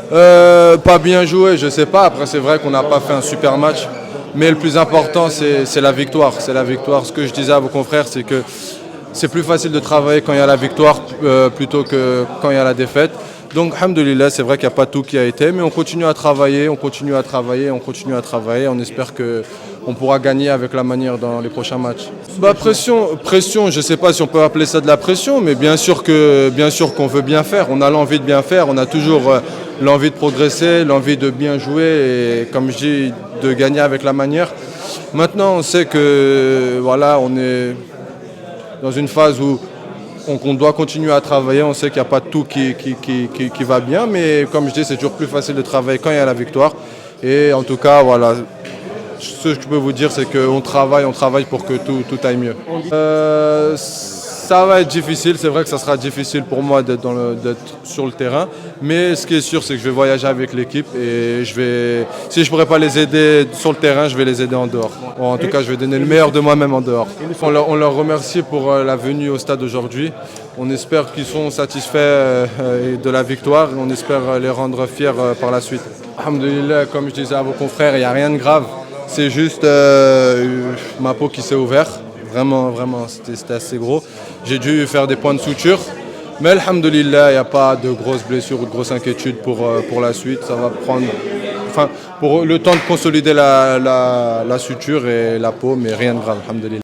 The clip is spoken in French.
Pas bien joué, je sais pas. Après, c'est vrai qu'on n'a pas fait un super match. Mais le plus important, c'est la victoire. C'est la victoire. Ce que je disais à vos confrères, c'est que c'est plus facile de travailler quand il y a la victoire plutôt que quand il y a la défaite. Donc, alhamdoulilah, c'est vrai qu'il n'y a pas tout qui a été, mais on continue à travailler, on continue à travailler, on continue à travailler. On espère qu'on pourra gagner avec la manière dans les prochains matchs. Pression, je ne sais pas si on peut appeler ça de la pression, mais bien sûr qu'on veut bien faire. On a l'envie de bien faire, on a toujours l'envie de progresser, l'envie de bien jouer et, comme je dis, de gagner avec la manière. Maintenant, on sait que voilà, on est dans une phase où on doit continuer à travailler. On sait qu'il n'y a pas tout qui va bien, mais comme je dis, c'est toujours plus facile de travailler quand il y a la victoire. Et en tout cas, voilà, ce que je peux vous dire, c'est qu'on travaille pour que tout aille mieux. Ça va être difficile, c'est vrai que ça sera difficile pour moi d'être sur le terrain, mais ce qui est sûr, c'est que je vais voyager avec l'équipe et si je ne pourrais pas les aider sur le terrain, je vais les aider en dehors. Bon, en tout cas, je vais donner le meilleur de moi-même en dehors. On leur remercie pour la venue au stade aujourd'hui. On espère qu'ils sont satisfaits de la victoire et on espère les rendre fiers par la suite. Alhamdoulilah, comme je disais à vos confrères, il n'y a rien de grave. C'est juste ma peau qui s'est ouverte. Vraiment, c'était assez gros. J'ai dû faire des points de suture. Mais alhamdoulilah, il n'y a pas de grosses blessures ou de grosses inquiétudes pour la suite. Ça va prendre pour le temps de consolider la suture et la peau, mais rien de grave, alhamdoulilah.